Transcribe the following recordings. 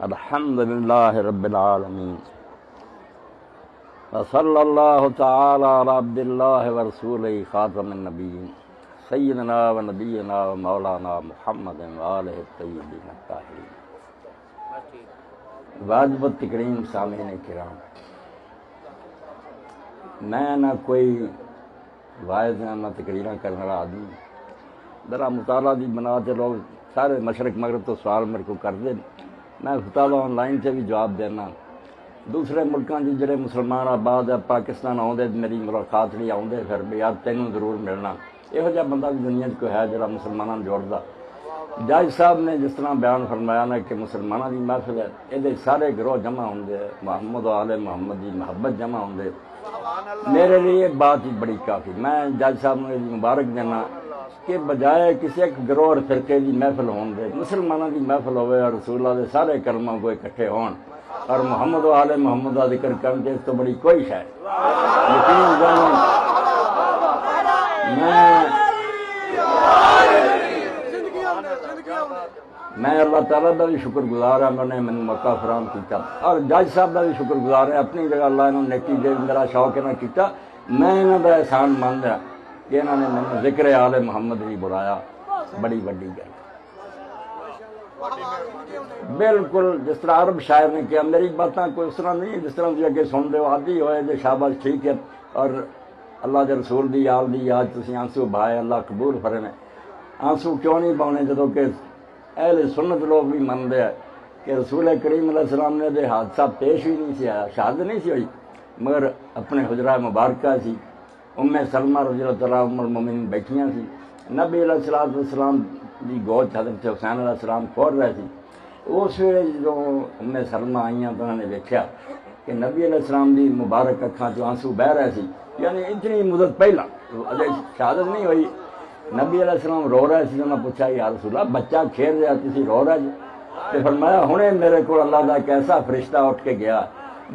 الحمدللہ رب العالمین وصلی اللہ تعالی علی عبداللہ ورسولہ خاتم النبیین سیدنا و نبینا و مولانا محمد و آلہ الطیبین الطاہرین واجب التکریم سامعین کرام، میں نہ کوئی واعظ نہ تقریراں کرنے والا آدمی، ذرا مطالعہ دی بنا تے لوگ سارے مشرق مغرب تو سوال میرے کو کر دیں، میں مطالعہ آن لائن سے بھی جواب دینا۔ دوسرے ملکاں جی جڑے مسلمان آباد ہے پاکستان آؤندے میری ملاقات نہیں آؤندے، پھر بھی یار تینوں ضرور ملنا، یہو جہا بندہ بھی دنیا کو ہے جڑا مسلمانوں جوڑدا۔ جاج صاحب نے جس طرح بیان فرمایا نا کہ مسلمانوں کی محفل ہے، یہ سارے گروہ جمع ہوندے، محمد و آل محمد کی محبت جمع ہوندے، میرے لیے بات ہی بڑی کافی۔ میں جاج صاحب نے مبارک دینا کہ بجائے کسی ایک گروہ اور فرقے کی محفل ہون دے، مسلمانوں کی محفل ہوئے اور رسول اللہ دے سارے کلموں کو اکٹھے ہون اور محمد و آل محمد کا ذکر کرن کے اس تو بڑی کوئی شے یقین جانو۔ میں اللہ تعالیٰ کا بھی شکر گزار ہوں، انہوں نے مجھے موقع فراہم کیا، اور جج صاحب کا بھی شکر گزار ہے، اپنی جگہ اللہ انہوں نے نیکی دے، میرا شوق انہوں نے کیا، میں انہوں کا احسان مند ہے کہ انہوں نے مجھے ذکر آل محمد بھی بلایا، بڑی وڈی گل۔ بالکل جس طرح عرب شاعر نے کیا، میری باتیں کوئی اس طرح نہیں جس طرح تھی اگے سن دے عادی ہوئے جو شاباش ٹھیک ہے، اور اللہ کے رسول دی آل دی آج تسی آنسو بھائے، اللہ قبول فرمائے۔ آنسو کیوں نہیں باؤنے جدوں کہ اہل سنت لوگ بھی منتے ہیں کہ رسول کریم علیہ السلام نے دے حادثہ پیش ہی نہیں سی آیا، شہادت نہیں سی ہوئی، مگر اپنے حجرہ مبارکہ سی ام سلمہ رضی اللہ عنہا ام المومنین بیٹھیاں سی، نبی علیہ السلام دی گود حضرت حسین علیہ السلام کھول رہے سی۔ اس ویلے جو ام سلمہ آئیاں تو انہوں نے دیکھا کہ نبی علیہ السلام دی مبارک اکھاں چوں آنسو بہ رہے سی، یعنی اتنی مدت پہلا اجے شہادت نہیں ہوئی، نبی علیہ السلام رو رہے سی۔ انہوں نے پوچھا یا رسول اللہ بچہ کھیل رہا تسی رو رہے جی؟ تو فرمایا ہنے میرے کو اللہ کا ایک ایسا فرشتہ اٹھ کے گیا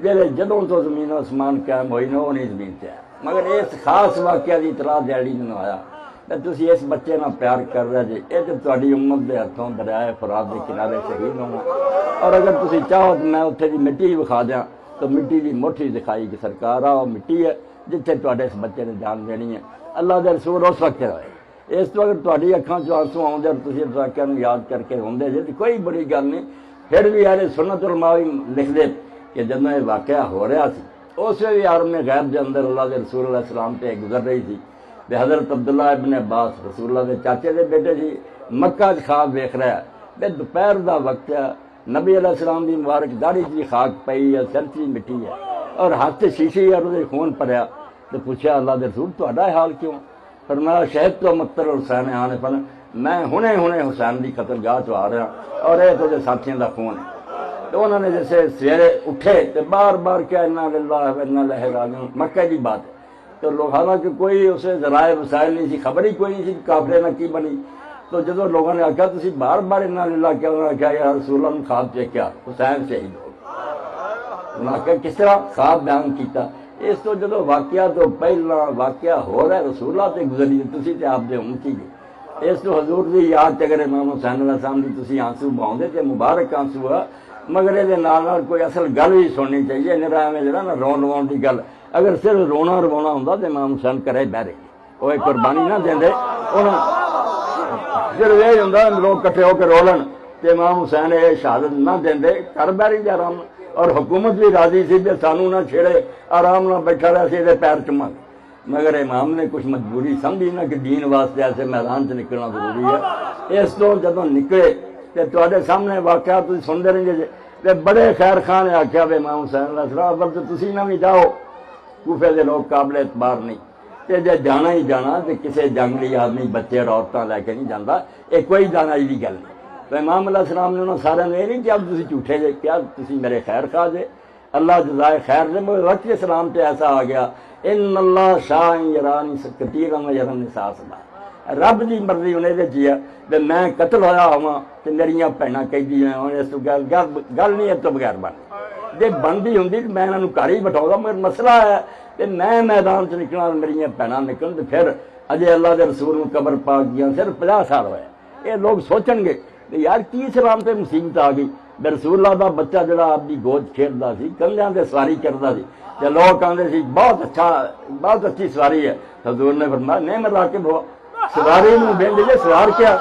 جہے جدوں تو زمین و آسمان قائم ہوئی نہ وہ نہیں زمین تے آیا، مگر اس خاص واقعہ کی اطلاع دیڑی نہیں آیا کہ تسی اس بچے نہ پیار کر رہے جی، یہ تو تہاڈی امت دے ہاتھوں دریائے فرات کے کنارے شہید ہونا، اور اگر تسی چاہو تو میں اتنے دی مٹی وکھا دیاں، تو مٹی دی مٹھی دکھائی کہ سرکار آ مٹی ہے جتنے تہاڈے اس بچے نے جان دینی ہے۔ اللہ دے رسول اس وقت ہوئے، اس تو اگر تہاڈی اکھاں چوں آنسو آؤندے اور تسی اس واقعہ نوں یاد کر کے روندے جے تو کوئی بڑی گل نہیں۔ پھر بھی اہل سنت علماء لکھ دے کہ جب یہ واقعہ ہو رہا سی اس ویلے عالم غیب دے اندر اللہ دے رسول علیہ السلام تے گزر رہی تھی، تے حضرت عبداللہ ابن عباس رسول اللہ دے چاچے دے بیٹے جی مکہ چ خواب ویکھ رہا ہے، تے دوپہر دا وقت ہے، نبی علیہ السلام دی مبارک داڑھی چ خاک پئی ہے، سر چ مٹی ہے، اور ہاتھ شیشی اور وہ خون پڑیا، تو پوچھا اللہ دے رسول تہاڈا حال کیوں؟ فرمایا شہد تو مقتل حسین آنے پر میں ہنے حسین دی قتل گاہ چ آ رہا اور یہ تو ساتھیوں دا خون ہے۔ تو انہوں نے جیسے سویرے اٹھے تو بار بار کیا انا للہ و انا الیہ راجعون، مکہ کی بات ہے، تو لوگ حالانکہ کوئی اسے ذرائع وسائل نہیں سی، خبر ہی کوئی نہیں سی کافرے نہ کی بنی، تو جدو لوگوں نے آخیا تسی بار بار انا للہ کیا، انہوں نے کہا یا رسول اللہ خواب چیکیا حسین شہید ہو گیا۔ انہوں نے کہا کس طرح خواب بیان کیتا، اس تو جدو واقعہ تو پہلا واقعہ ہو رہا ہے رسول اللہ تے گزری تسی تے آپ دے امتی گئے، اس تو حضور دی یاد تے اگر امام حسین علیہ السلام دی تسی آنسو بہاؤندے تے مبارک آنسو ہے، مگر یہ کوئی اصل گل بھی سننی چاہیے، نرا میں جڑا نا رون رون کی گل، اگر صرف رونا روانا ہوں تو امام حسین کرے بہرے وہ ایک قربانی نہ دیں انہوں صرف یہ ہوں لوگ کٹھے ہو کے رولن تو امام حسین یہ شہادت نہ دیں کر بہری جا آرام، اور حکومت بھی راضی سی کہ سانو نہ چھیڑے، آرام نہ بیٹھا رہا سی پیر چما، مگر امام نے کچھ مجبوری سمجھی نہ کہ دین واسطے ایسے میدان سے نکلنا ضروری ہے۔ اس تو جدوں نکلے تے تواڈے سامنے واقعہ تسی سنتے رہیں گے، تے بڑے خیر خان نے آخیا بے امام حسین علیہ السلام اول تو تسی نہ بھی جاؤ، کوفے دے لوگ قابل اعتبار نہیں، تے جے جانا ہی جانا تے کسے جنگلی آدمی بچے اور عورتاں لے کے نہیں جانا، یہ کوئی جانا ہی گل نہیں۔ تو امام علیہ السلام نے انہوں سارے یہ نہیں کیا تسی جھوٹے جے، کیا تسی میرے خیر خواہ جے، اللہ جزائے خیر دے، مگر وقت اسلام تے ایسا آ گیا ان اللہ شاہ یرانی کثیرا و یرانی ساسبا، رب دی مرضی انہیں دے جی ہے کہ میں قتل ہویا ہوا تو میری بھناں قیدی ہوں، اس تو گل نہیں اس تو بغیر بن جی بنتی ہوں تو میں انہوں گھر ہی بٹھاؤں گا، مگر مسئلہ ہے کہ میں میدان چ نکلنا میری بھناں نکلن تو پھر اجے اللہ کے رسول قبر پاک گیا صرف 50 سال ہوئے، یہ لوگ سوچن گے کہ یار کی اسلام تے مصیبت آ گئی، رسول اللہ دا بچہ جڑا آپ دی گود کھیلدا سی، کندھیاں تے سواری کردا سی، تے لوگ کہندے سی بہت اچھی سواری ہے، حضور نے فرمایا نہیں میں راکب ہوا، سواری نوں بند جے سوار کیا۔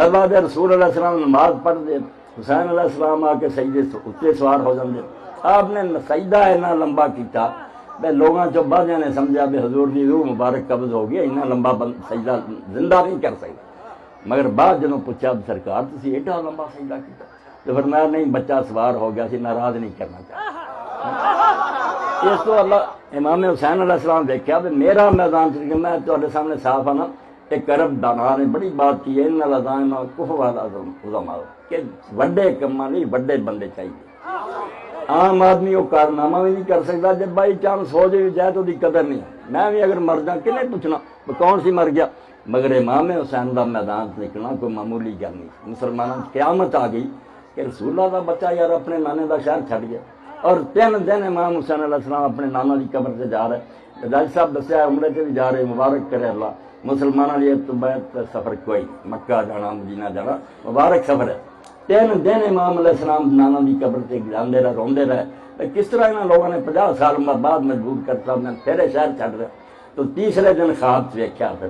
اللہ دے رسول علیہ السلام نماز پڑھ دے، حسین علیہ السلام آ کے سجدے اتنے سوار ہو جاندے، آپ نے سجدہ اتنا لمبا کیتا بے لوگاں چو بعضیاں نے سمجھا بے حضور دی روح مبارک قبض ہو گیا، اتنا لمبا سجدہ زندہ نہیں کر سکتا، مگر بعد جنوں پوچھا سرکار تسی ایڈا لمبا سجدہ کیتا، تو فرمایا نہیں بچہ سوار ہو گیا سی، ناراض نہیں کرنا چاہتا۔ اس تو اللہ امام حسین علیہ السلام دیکھا کہ میرا میدان چ میں تہاڈے سامنے صاف آنا، ایک عرب دانا نے بڑی بات کی ہے، ان لذائم کف والا علماء کہ وڈے کماں نہیں وڈے بندے چاہیے، عام آدمی وہ کارنامہ بھی نہیں کر سکتا، جب بائی چانس ہو جائے تو دی قدر نہیں، میں بھی اگر مر جاؤں کنے پوچھنا کون سی مر گیا، مگر امام حسین دا میدان نکلنا کوئی معمولی گل نہیں۔ مسلمانوں کی قیامت آ گئی کہ رسول اللہ دا بچہ یار اپنے نانے دا شہر چھڈ گیا، اور 3 دن امام حسین علیہ السلام اپنے نانا دی قبر سے جا رہے، جج صاحب دسیا عمرے سے بھی جا رہے، مبارک کرے اللہ، مسلمانوں لیے تو بیت سفر کوئی مکہ جانا مدینہ جانا مبارک سفر ہے، 3 دن امام علیہ السلام نانا دی قبر سے جاندے رہے، روندے رہے، کس طرح انہاں لوگوں نے 50 سال بعد مجبور کرتا میں تیرے شہر چھڈ رہا، تو تیسرے دن خواب سے ویکھیا پھر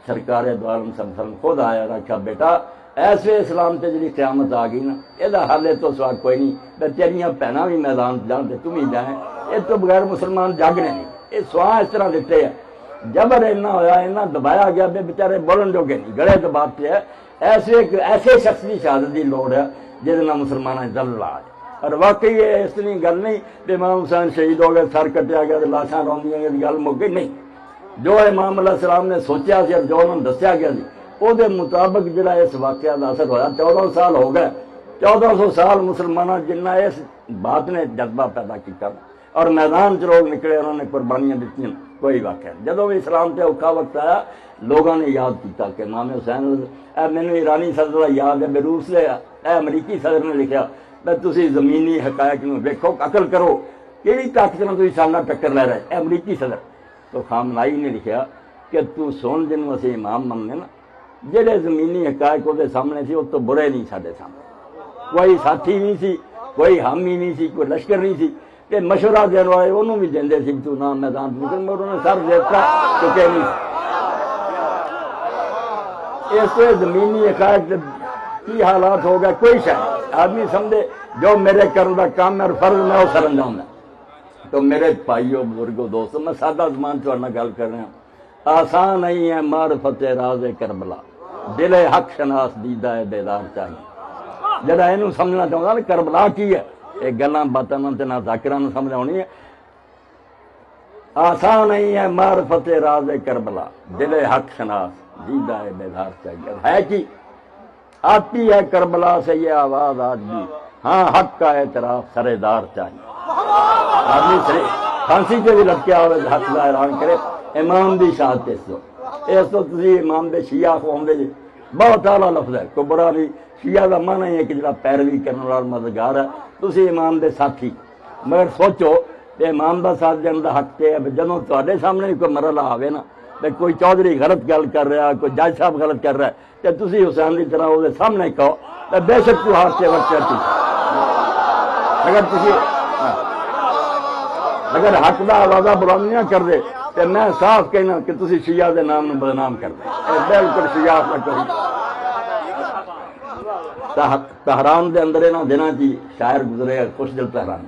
سرکار دو عالم صلی اللہ علیہ وسلم خود آیا اور آکھیا بیٹا ایسے اسلام تے جی قیامت آ گئی نا یہ حل تو سوا کوئی نہیں، تے تیریاں بھیناں بھی میدان جان تے تم ہی جائیں، یہ تو بغیر مسلمان جاگنے نہیں، یہ سواں اس طرح دیتے ہیں، جبر اینا ہویا اینا دبایا گیا بے بیچارے بولن جو گے نہیں، گڑے دباتے ہیں، ایسے شخص کی شہادت کی لوڑ ہے جس نے مسلمانوں نے دل لا، اور واقعی یہ اس طرح گل نہیں کہ امام حسین شہید ہو گئے سر کٹیا گیا لاشاں روندیاں گیا گل مک گئی، نہیں، جو امام علیہ السلام نے سوچیا سی اور جو انہوں نے دسیا گیا سی وہ دے مطابق جڑا اس واقعہ کا اثر ہوا، 14 سال ہو گئے، 1400 سال مسلمانوں جنہ اس بات نے جذبہ پیدا کیا اور میدان چ لوگ نکلے، انہوں نے قربانیاں دیتی، کوئی واقعہ نہیں۔ جدوں بھی اسلام تے اوکھا وقت آیا لوگوں نے یاد کیتا کہ امام حسین مینوں ایرانی صدر کا یاد ہے، بے روس لے امریکی صدر نے لکھا کہ تسی زمینی حقائق نوں ویکھو، عقل کرو، کیڑی طاقت نال تسی سال نال ٹکر لے رہے، امریکی صدر۔ تو خامنائی نے لکھا کہ تو سن جنوں اسی امام مننے نا، جڑے زمینی حقائق وہ سامنے سی وہ تو برے نہیں، سارے سامنے کوئی ساتھی نہیں سی، کوئی حامی نہیں سی، کوئی لشکر نہیں سی، کہ مشورہ دین والے انہوں بھی دیندے سی تو نہ میدان نکل، مگر انہوں نے سر دیتا چکے نہیں۔ اس سے زمینی حقائق کی حالات ہو گئے، کوئی شاید آدمی سمجھے جو میرے کرنے کا کام ہے اور فرض میں وہ سر انجام ہے۔ تو میرے بھائیو بزرگوں دوستوں میں سادہ زمان چوڑنا گل کر رہا ہوں، آسان نہیں ہے معرفت راز کربلا، دل حق شناس دیدہ بیدار چاہیے، جڑا اینو سمجھنا چاہتا نا کربلا کی ہے، یہ گلاں باتاں نہ ذاکراں نوں سمجھ آنی ہے۔ آسان نہیں ہے معرفت راز کربلا، دل حق شناس دیدہ بیدار چاہیے، ہے کی آتی ہے کربلا سے یہ آواز آج بھی، ہاں حق کا اعتراف سرےدار چاہیے۔ آدمی سے پھانسی سے بھی لٹکیا ہوئے حق کا اعلان کرے، امام دی شہادت اس تو تسی امام دے شیعہ خواندے جی، بہت اعلیٰ لفظ ہے، کوئی برا نہیں، شیعہ کا معنی ہے کہ جڑا پیروی کرنے والا مددگار ہے، تسی امام دے ساتھی، مگر سوچو کہ امام دا ساتھ جان دا حق ہے، جدوں تہاڈے سامنے کوئی مرحلہ آوے نا، کوئی چودھری غلط گل کر رہا، کوئی جج صاحب غلط کر رہا ہے، کہ تسی حسین کی طرح وہ سامنے کہو، بے شک تو ہاتھ سے وقت کرتی، اگر حق دا آوازہ بلند نہ کر دے تو میں صاف کہنا کہ تسی شیعہ دے نام بدنام کر دے، بالکل شیعہ نہ کرو۔ تہران دے اندر انہاں دناں کی شاعر گزرے خوش دل تہران،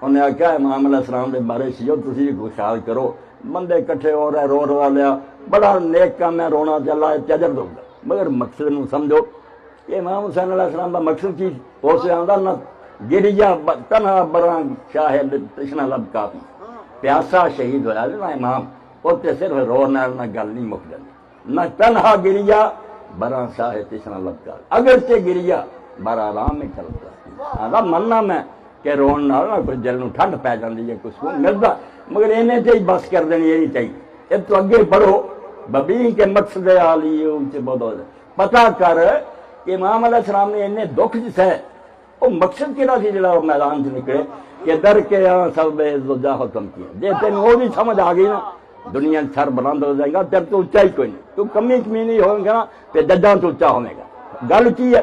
انہیں آخیا امام علیہ السلام دے بارے شیعو تسی کوئی خیال کرو، بندے کٹھے ہو رہے رو روا لیا، بڑا نیک کام ہے رونا، اللہ تجر دو گا، مگر مقصد نو سمجھو کہ امام حسین علیہ السلام دا مقصد کی ہو سے آندا نہ گریا تنہا براں شاہ تشنا لب کافی، پیاسا شہید ہویا نا امام، اتنے صرف رو نال نہ گل نہیں مک جاتی، نہ تنہا گریا براں شاہ تشنا لب کافی، اگرچہ گریا بر آرام میں چلتا آدھا مننا میں کہ رون نال نہ کوئی دل نو ٹھنڈ پی جاندی ہے، کوئی سکون ملتا، مگر انہیں تے ہی بس کر دینی یہ نہیں چاہیے، اب تو اگے پڑھو ببی کے مقصد عالی ان سے بہت پتہ کر کہ امام علیہ السلام نے انہیں دکھ جسے وہ مقصد کہڑا سی جڑا وہ میدان سے نکلے، کہ ڈر کے سب جا حکم کیا. جی تین وہ بھی سمجھ آ گئی نا دنیا سر بلند ہو جائے گا پھر تو اچا ہی کوئی نہیں. تو کمی نہیں ہوگا نا پھر ججاں تو اچا ہونے گا. گل کی ہے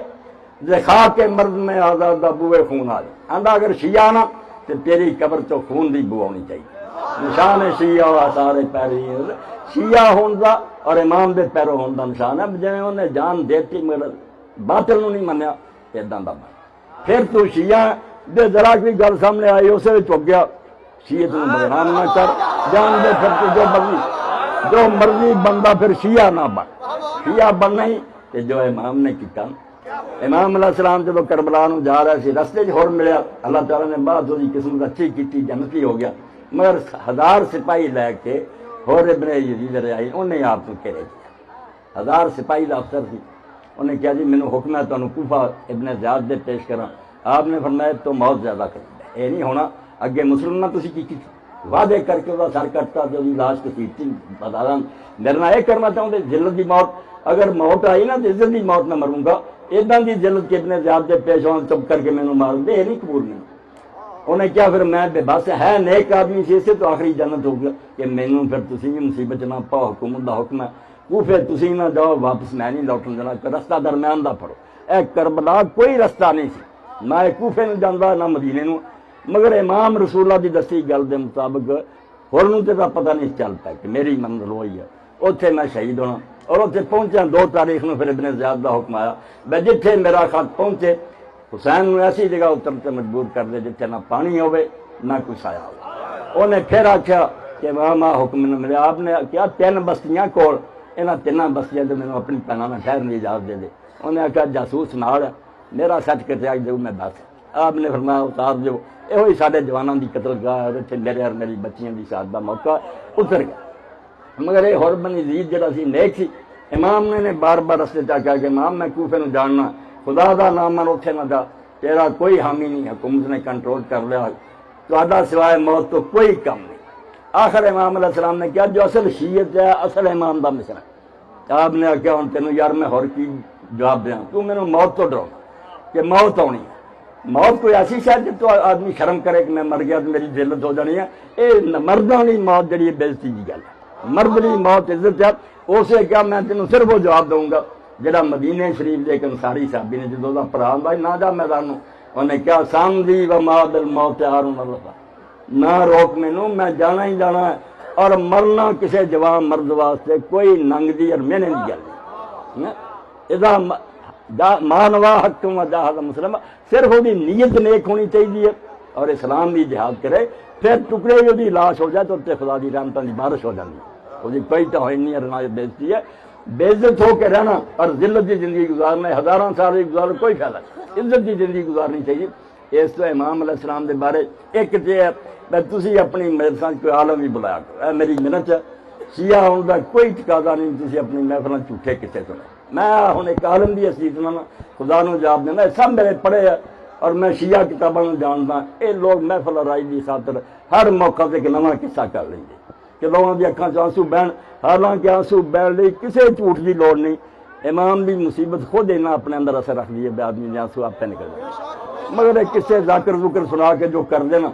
دکھا کے مرد میں آزاد بوئے خون آ جائے آدھا اگر شیعہ نا تو تیری قبر تو خون دی بو ہونی چاہیے. نشان شیعہ سارے پیری شیعہ ہون دا اور امام دے پیرو ہون دا نشان ہے. جی انہیں جان دیتی مگر باطل نو نہیں منیا ادا دا پھر تو شیعہ دے ذرا کوئی گل سامنے آئی اسے چک گیا شیعہ تو بدنام نہ کر جان دے پھر تو جو مرضی بندہ پھر شیعہ نہ بن. شیعہ بن نہیں کہ جو امام نے کیتا. امام علیہ السلام جب کربلا نو جا رہا سی رستے ہور ملیا اللہ تعالیٰ نے بعد وہ قسمت اچھی کی جنتی ہو گیا مگر 1000 سپاہی لے کے ہور ابن یزید رہائی انہیں آپ کو گھیرے کیا. 1000 سپاہی کا افسر سی. انہیں کہا جی مینوں حکم ہے تمہیں کوفہ ابن زیاد دے پیش کراں. آپ نے فرمایا تو موت زیادہ کر یہ نہیں ہونا اگے مسلمان تسی کی وعدے کر کے وہ سر کٹتا جو لاش کسیٹتی بتا میرے نہ یہ کرنا چاہتے ذلت کی موت اگر موت آئی نا تو عزت کی موت میں مروں گا. اداں کی ذلت کے ابن زیاد دے پیش ہوں چپ کر کے مینوں مار دے یہ نہیں قبول نہیں. انہیں کیا پھر میں بے بس ہے نیک آدمی سے اسے تو آخری جنت ہو گیا کہ مینوں پھر تسی بھی مصیبت نہ پاؤ حکومت دا حکم ہے کوفے تسی نہ جاؤ واپس میں نہیں لوٹن دینا رستہ درمیان دا پڑو. اے کربلا کوئی رستہ نہیں سی نہ کوفے نو جاندا نہ مدینے نو مگر امام رسول اللہ دی دسی گل دے مطابق ہور تے پتہ نہیں چل پیا کہ میری منزل ہوئی ہے اتنے میں شہید ہونا. اور اتنے پہنچا 2 تاریخ نو پھر ابن زیاد دا حکم آیا میں جتھے میرا خط پہنچے حسین نو ایسی جگہ اترتے مجبور کر دے جتھے نہ پانی ہوئے نہ کوئی سایہ ہو. انہیں پھر آخیا کہ ماں حکم نے ملے. آپ نے کیا 3 بستیاں کول انہاں 3 بستیاں تو مینوں اپنی پہنا میں ٹھہرنے کی اجازت دے دے. انہیں آخیا جاسوس نال میرا سچ کٹیا دوں میں بس. آپ نے فرمایا اتار جو یہ سارے جوانوں کی قتل گاہ میرے اور میری بچیاں کی شہادت کا موقع اتر گیا. مگر یہ ہور بن یزید جڑا سی نیک سی امام نے بار بار رستے چا کہا کہ امام میں کوفے نو جاننا خدا دا نام من اتنے نہ جا تیرا کوئی حامی نہیں حکومت نے کنٹرول کر لیا تو سوائے موت تو کوئی کم نہیں. آخر امام علیہ السلام نے کہا جو اصل شیعت ہے اصل امام دا مصرع ہے. آپ نے کیا ہوں تینوں یار میں ہور کی جواب دیا تو میں موت تو ڈراؤں کہ موت آنی ہے. موت کوئی ایسی شاید جب تو آدمی شرم کرے کہ میں مر گیا تو میری ذلت ہو جانی ہے. یہ مردوں کی موت جڑی بےزتی کی گل ہے. مرد کی موت عزت ہے اسے کیا میں تینوں صرف وہ جواب دوں گا جڑا مدینے شریف دے انصاری صحابی نے جدوں دا پڑھا بھائی نہ جا میدان انہیں کیا سامدی و ماد الموت ہارون اللہ نہ روک مینوں میں جانا ہی جانا ہے. اور مرنا کسی جوان مرد واسطے کوئی ننگ دی اور محنت کی گل نہیں. اذا مانوا حکم جاہد مسلم صرف وہ نیت نیک ہونی چاہیے اور اسلام بھی جہاد کرے پھر ٹکڑے وہ لاش ہو جائے تو خدا دی رحمتوں کی بارش ہو جاتی ہے. وہ کوئی تو ہوئی نہیں رہنا بےزتی ہے. بےعزت ہو کے رہنا اور ذلت کی زندگی گزارنا 1000 سال کی گزارنا کوئی فائدہ نہیں. عزت کی زندگی گزارنی چاہیے. اس تو امام علیہ السلام کے بارے ایک تو تھی اپنی مدرسہ کوئی عالم بھی بلایا کرو. میری منت ہے شیعہ ہونے کا کوئی تقاضا نہیں تھی اپنی محفل جھوٹے کسے سنے. میں ہوں ایک عالم بھی حیثیت نہ خدا نو جواب دینا سب میرے پڑھے ہے اور میں شیعہ کتابوں جانتا. یہ لوگ محفل رائی کی خاطر ہر موقع سے ایک نواں قصہ کر لیں گے کہ لوگوں کی اکھاں چ آنسو بہن. حالانکہ آنسو بہن لی کسی جھوٹ کی لوڑ نہیں. امام بھی مصیبت خود اینا اپنے اندر اثر رکھ دیے آدمی نے آنسو آپ پہ نکل جائے. مگر کسے ذکر ذکر سنا کے جو کر دینا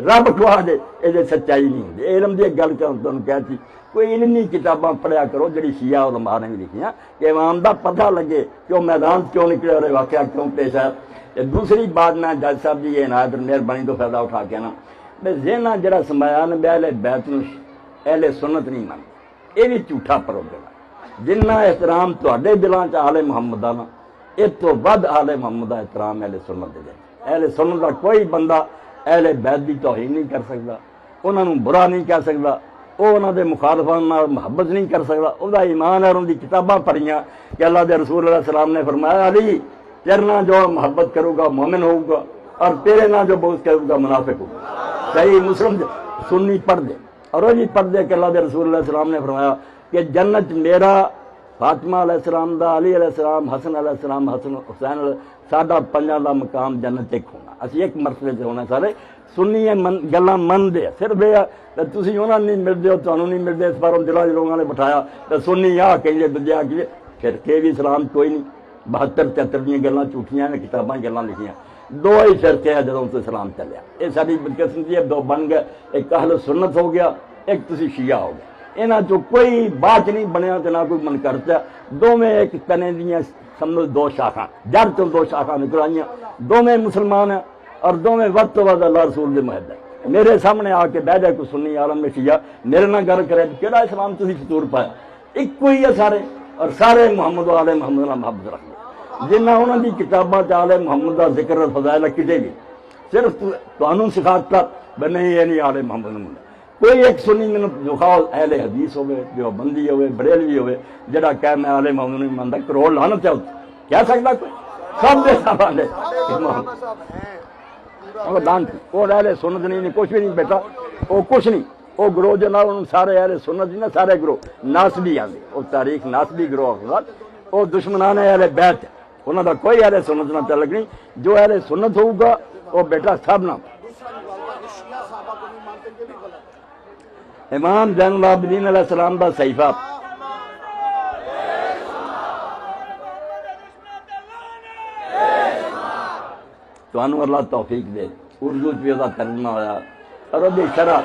رب کھوا دے یہ سچائی نہیں ہوتی. علم کی گل تمہیں کہتی کوئی علمی کتاباں پڑھیا کرو جڑی شیعہ علماء نے بھی لکھیاں کہ امام دا پتہ لگے کہ وہ میدان کیوں نکلے اور واقعہ کیوں پیش ہے. دوسری بات میں جج صاحب جی یہ عنایت مہربانی تو فائدہ اٹھا کے نا میں ذہن جڑا سمایا نا اہل بیت نو اہل سنت نہیں مانتے. یہ بھی جھوٹا پروگرام. جنہ احترام تے دلان چ آل محمد نا اس تو ود آل محمد کا احترام اہل سنت دے. اہل سنت کا کوئی بندہ اہل بیت کی توہین نہیں کر سکتا. انہوں برا نہیں کہہ سکتا. وہ انہوں دے مخالفان محبت نہیں کر سکتا. وہ ایمان ہے ان کی کتاباں پڑھیاں کہ اللہ دے رسول علیہ السلام نے فرمایا علی تیرے نہ جو محبت کروں گا مومن ہوگا اور تیرے نہ جو بغض کروں گا منافق ہوگا. صحیح مسلم سنی پڑھ دے اور وہ بھی پڑھ دے کہ اللہ دے رسول علیہ السلام نے فرمایا کہ جنت میرا فاطمہ علیہ السلام دا علی علیہ السلام حسن علیہ السلام حسن حسین ساڈا پنجاں دا مقام جنت ایک ہونا. اسی ایک مرتبے سے ہونا سارے سنی گلاں من دے صرف یہ تسی انہاں نہیں ملتے ہو تمہیں نہیں ملتے اس بار دلاں لوگوں نے بٹھایا تو سنی آ کہیں دجا کہ پھر کہ بھی اسلام کوئی نہیں. 72 73 گلاں جھوٹیاں نے کتاباں گلاں لکھیاں دو ہی فرقے ہیں جدوں تو اسلام چلیا. یہ ساری بدقسمتی ہے, دو بن گئے, ایک اہل سنت ہو گیا, ایک تسی شیعہ ہو گیا. یہاں چو کوئی بات نہیں بنیا تو نہ کوئی من کرتا. دونوں ایک تنے دیاں سمجھو دو شاخاں, جڑ تو دو شاخاں نکل آئیاں, دونوں مسلمان ہیں اور دونوں ود تو ود اللہ رسول دے محب ہیں. میرے سامنے آ کے بہ جائے کوئی سنی عالم میں شیعہ میرے نہ گل کرے کہڑا اسلام تسی فطور پایا, ایک کوئی ہے سارے, اور سارے محمد و آل محمد نال محبت رکھتے. جنہ انہوں دی کتاباں آل محمد کا ذکر اور فضائل کتے بھی صرف تمہیں سکھاتا بے نہیں یہ نہیں آل محمد نے. کوئی ایک سنی میں دکھاؤ اہل حدیث ہوئے, دیوبندی ہوئے, بریلوی ہوئے, جڑا کہ میں آل محمد نہیں مانتا, کروڑ لعنت ہے کہہ سکتا کوئی؟ سب دے سب آلے وہ اہل سنت نہیں, کچھ بھی نہیں بیٹا, وہ کچھ نہیں. وہ گروہ جناب سارے اہل سنت نہیں نا, سارے گروہ ناسبی آتے, وہ تاریخ ناسبی گروہ وہ دشمنان اہل بیت ہے, انہوں کا کوئی اہل سنت نہ تعلق نہیں. جو اہل سنت ہوگا وہ بیٹا سب نہ. امام زین العابدین علیہ السلام کا صحیفہ تو اللہ توفیق دے, اردو بھی وہ ترجمہ ہوا اور وہ شرح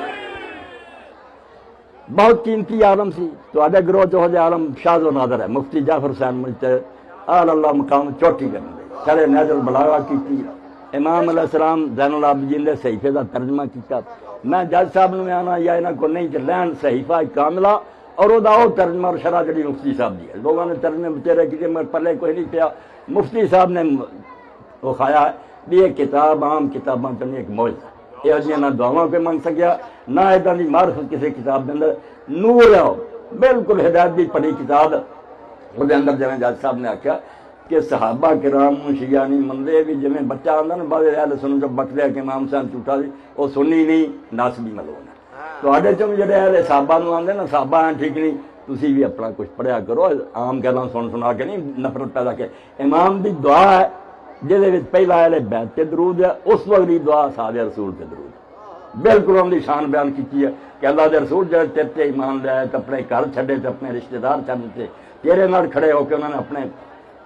بہت قیمتی عالم سی. تو گروہ جو عالم شاذ و نادر ہے. مفتی جعفر حسین مجتہد آل اللہ مقام چوٹی کرنے شرح نہج البلاغہ کی. امام علیہ السلام زین العابدین نے صحیفے کا ترجمہ کیا. میں جج صاحب نے آنا یا انہوں کو نہیں لین صحیفہ کاملہ اور وہ ترجمہ اور شرح جڑی مفتی صاحب دی ہے. لوگوں نے ترجمے بچے کیے مگر پلے کوئی نہیں پیا. مفتی صاحب نے وہ کھایا ہے بھی یہ کتاب عام کتاباں کرنی ایک معجزہ ہے. یہ جی نہ دعواں پہ منگ سکیا نہ ادا کی معرفت کسی کتاب کے اندر نور ہے, بالکل ہدایت کی پڑھی کتاب. وہ اندر جی جج صاحب نے آخیا کہ صحابہ کرام شیعہ نہیں منتے بھی جی بچہ آتا نا بعد اہل سنت جو بٹ لیا کہ امام حسین جھوٹا سی, وہ سنی نہیں ناسبی ملون ہے. تو چوں جڑے اہل صحابہ نو آتے نا صحابہ ہیں ٹھیک نہیں, تسی بھی اپنا کچھ پڑھیا کرو, عام گلاں سنا کے نہیں نفرت پیدا کے. امام دی دعا ہے جہدے پہلا اہل بیت تے درود ہے, اس وقت دی دعا اصحاب رسول تے درود ہے. بالکل ان کی شان بیان کی ہے کہ اللہ دے رسول جڑے تیرے تے ایمان لے آئے تو اپنے گھر چھڈے تے اپنے رشتہ دار چھڈ دیتے, تیرے نال کھڑے ہو کے انہوں نے اپنے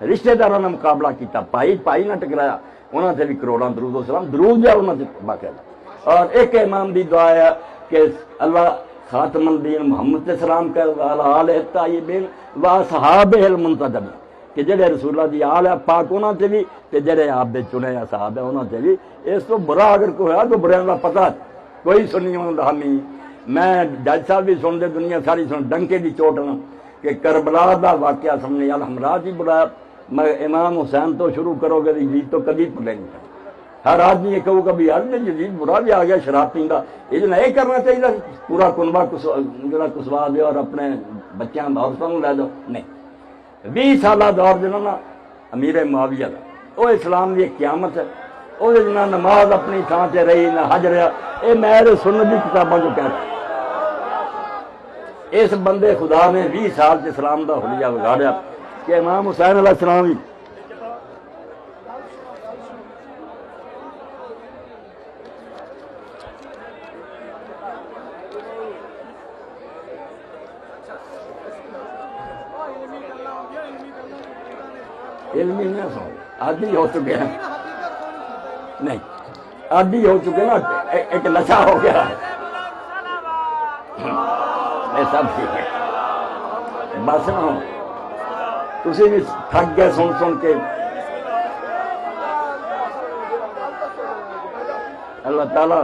رشتہ داروں نے مقابلہ کیتا, پائی نہ ٹکرایا, انہوں سے بھی کروڑاں درود و سلام درود ہے انہوں سے باقاعدہ. اور ایک امام دی دعا ہے کہ اللہ خاتم الدین محمد صلی اللہ علیہ وسلم کا آل الطیبین و اصحابہ المنتدبین, کہ جڑے رسول اللہ دی آل ہے پاک انہوں سے بھی تے جڑے آپ دے چنے اصحاب ہیں انہوں سے بھی. اس تو برا اگر کوئی ہے تو برے کا پتہ کوئی سنی انہوں کا حامی. میں جج صاحب بھی سن دے, دنیا ساری سن, ڈنکے دی چوٹ نہ کہ کربلا دا واقعہ سامنے الحمراء جی بلایا. میں امام حسین تو شروع کرو گے یزید تو کبھی بھولے نہیں کرے. ہر آدمی یہ کہو گا بھی یار یزید برا بھی آ گیا شراب پیندا, یہ نہیں کرنا چاہیے پورا کنبہ جڑا کسوا دے اور اپنے بچیاں عورتوں لے دو. نہیں, 20 سالہ دور جنہوں نا امیر معاویہ دا, وہ اسلام کی قیامت ہے. وہ نہ نماز اپنی تھان سے رہی نہ حج رہا. یہ میرے سنت کی کتابوں جو کہہ رہا. اس بندے خدا نے 20 سال سے اسلام دا حلیہ بگاڑیا کہ امام حسین علیہ السلام ہی علمی نہیں سو عادی ہو چکے ہیں, نہیں عادی ہو چکے نا, ایک نشہ ہو گیا ہے. یہ سب ٹھیک ہے بس نا, تسی بھی تھک گئے سن کے. اللہ تعالیٰ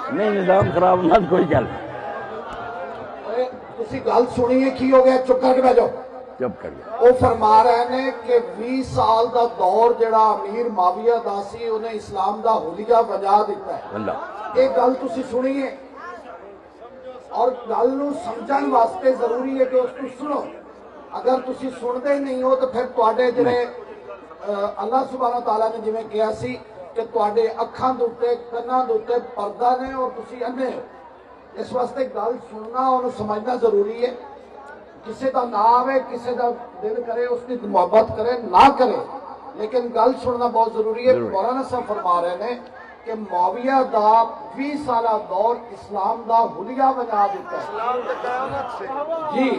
نہیں نظام خراب نہ کوئی گل تسی گل سنی ہے کی ہو گیا, چپ کر کے بیٹھ جاؤ. چپ کر گیا. وہ فرما رہے ہیں کہ 20 سال دا دور جڑا امیر معاویہ دا سی انہیں اسلام دا حلیہ بجا دیتا ہے. یہ گل تسی سنی ہے اور گل نو سمجھن واسطے ضروری ہے کہ اس کو سنو. اگر تسی سنتے نہیں ہو تو پھر تواڈے جڑے اللہ سبحانہ تعالیٰ نے جویں کہا سی کہ تواڈے اکھاں دے اوتے کناں دے اوتے پردہ نے اور تسی اندھے ہو. اس واسطے گل سننا اور سمجھنا ضروری ہے. کسی کا نہ آوے, کسی کا دل کرے اس کی محبت کرے نہ کرے, لیکن گل سننا بہت ضروری ہے. مولانا صاحب فرما رہے ہیں کہ معاویہ دا 20 سالہ دور اسلام دا حلیہ بنا دیتا ہے جی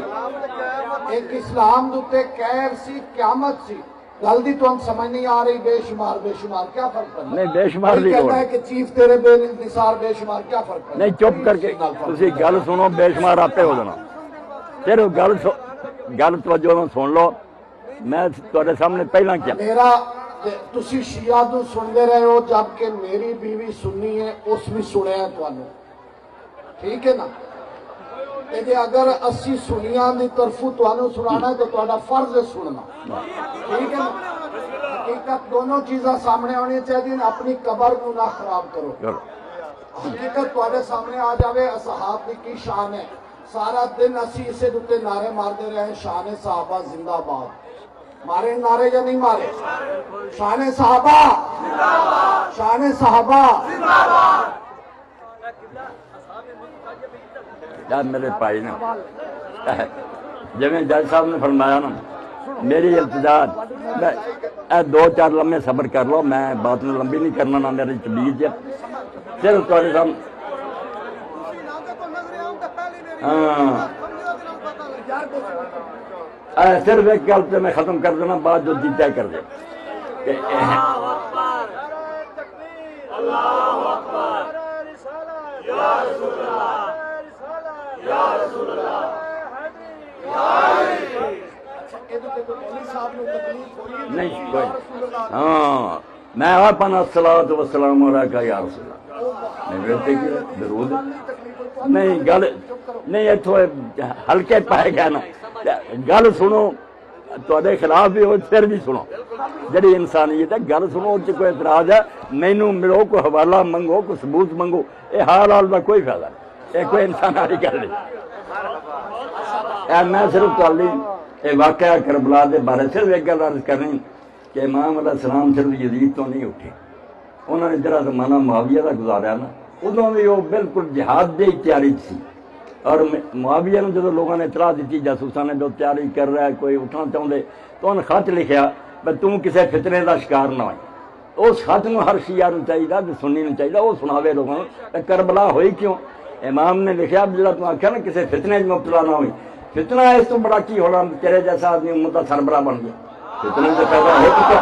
ایک اسلام دوتے قہر سی قیامت سی گل دی تو ہم سمجھ نہیں آ رہی بے شمار کیا فرق پڑنا نہیں بے شمار کوئی کہتا ہے کہ چیف تیرے بے نثار بے شمار کیا فرق پڑنا نہیں چپ کر کے تسی گل سنو بے شمار آپے ہو جانا پھر گل توجہ نال سن لو میں تواڈے سامنے پہلا کیا میرا تسی شیعہ تو سنتے رہے ہو جبکہ میری بیوی سنی ہے اس بھی سنے ہیں تانوں ٹھیک ہے نا کہ اگر اسی سنیاں دی طرفوں تانوں سنانا ہے تو تہاڈا فرض ہے سننا ٹھیک ہے نا حقیقت دونوں چیزاں سامنے آنی چاہیے اپنی قبر کو نہ خراب کرو حقیقت تہاڈے سامنے آ جاوے اصحاب دی کی شان ہے سارا دن اسی اسے دوتے نعرے مارتے رہے شان صحابہ زندہ باد مارے نعرے یا نہیں مارے شان صحابہ شان صحابہ یار میرے بھائی نے جی جج صاحب نے فرمایا نا میری التجا دو چار لمحے صبر کر لو میں بات میں لمبی نہیں کرنا نہ میری طبیعت ہے صرف تھوڑے سامنے صرف ایک گل پہ میں ختم کر دینا بات جو جی طے کر دے نہیں کوئی ہاں میں اپنا الصلاۃ والسلام علیکہ یا رسول اللہ درود نہیں گل نہیں اتو ہلکے پائے گیا نا گل سنو تے خلاف بھی ہو پھر بھی سنو جڑی انسانیت ہے گل سنو اس کوئی اعتراض ہے مینوں ملو کوئی حوالہ منگو کوئی ثبوت منگو یہ حال کا کوئی فائدہ نہیں یہ کوئی انسان والی گل نہیں میں صرف یہ واقعہ کربلا کے بارے صرف ایک گل عرض کرنی کہ امام علیہ السلام صرف یزید تو نہیں اٹھے انہوں نے جرا زمانہ معاویہ کا گزاریا نا ادوں بھی وہ بالکل جہاد کی تیاری سی اور معاویہ نے جب لوگوں نے اطلاع دیتی جاسوساں نے جو تیاری کر رہا ہے کوئی اٹھنا چاہتے تو انہوں نے خط لکھیا بھائی تم کسی فتنے کا شکار نہ ہوئی اس خط میں ہر شیعہ نو چاہیے سنی نو چاہیے وہ سناوے لوگوں کو کربلا ہوئی کیوں امام نے لکھیا جب تم آخیا نا کسی فتنے مبتلا نہ ہوئی فتنہ اس تو بڑا کی ہونا تیرے جیسا آدمی امت کا سربراہ بن گیا فتنے سے پیدا ہو چکا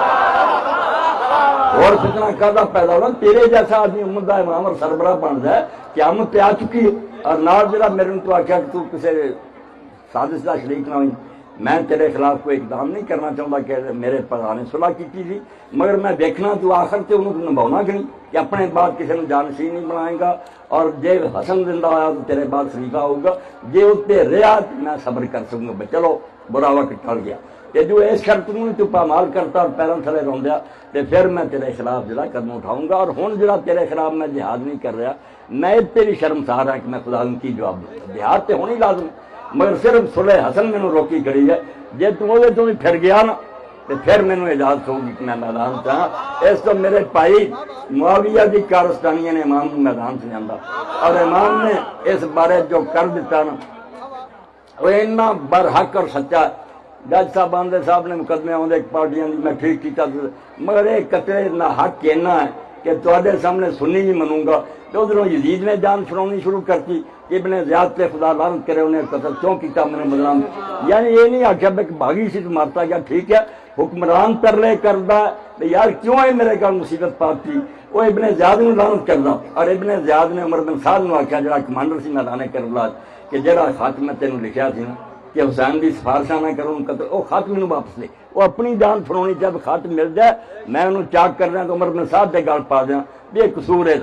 اور فتنہ کدا پیدا ہونا تیرے جیسا آدمی امت کا امام اور سربراہ بن جائے قیامت پہ آ چکی ہے اور نال جڑا میرے تو آخیا کہ تو کسی سازش کا شریک نہ ہوئی میں تیرے خلاف کوئی اقدام نہیں کرنا چاہتا کہ میرے پتا نے صلح کی تھی مگر میں دیکھنا تو آخر سے انہوں نے نبھاؤنا کہ نہیں کہ اپنے بعد کسی نے جانشین نہیں بنائے گا اور جے حسن زندہ آیا تو تیرے بعد خلیفہ ہوگا جے اس پہ رہا میں صبر کر سکوں گا چلو برا وقت ٹل گیا کہ جو اس شرط میں تو پامال کرتا اور پیروں تھلے روندیا تو پھر میں تیرے خلاف جڑا قدم اٹھاؤں گا اور ہن جڑا تیرے خلاف میں جہاد نہیں کر رہا میں اس پہ بھی شرمسار ہاں کہ میں خدا کی جواب دوں جہاد تو ہونی لازم مگر صرف صلح حسن میں روکی کھڑی ہے جے تم وہ تو بھی پھر گیا نا تو پھر مینوں اجازت ہوگی کہ میں میدان چاہاں اس تو میرے بھائی معاویہ کی کارستانی نے امام کو میدان سے جانا اور امام نے اس بارے جو کر دیتا نا وہ اتنا برحق اور سچا جج صاحب آندے صاحب نے مقدمے آدھے پارٹیاں میں ٹھیک کیا مگر یہ قطرے نہ حق اینا ہے کہ تے سامنے سنی بھی منوں گا تو ادھر یزید نے جان چھڑاؤنی شروع کرتی ابن زیاد پہ خدا لعنت کرے انہیں قتل کیوں کیتا میں نے بدنام یعنی یہ نہیں آخیا کہ بھاگی سی تو مارتا گیا ٹھیک ہے حکمران ترلے کردا یار کیوں ہے میرے گھر مصیبت پاتی وہ ابن زیاد نے لعنت کردا اور ابن زیاد نے عمر بن سعد نے آخیا جڑا کمانڈر سی میدان کربلا کہ جڑا خط میں تینوں لکھیا سی نا کہ حسین کی سفارشاں نہ کروں قتل وہ خط مینوں واپس لے وہ اپنی جان چھڑاؤنی جب خط مل جائے میں انہوں چاک کر رہا تو عمر بن سعد کے گل پا دیا بھی یہ قصور ہے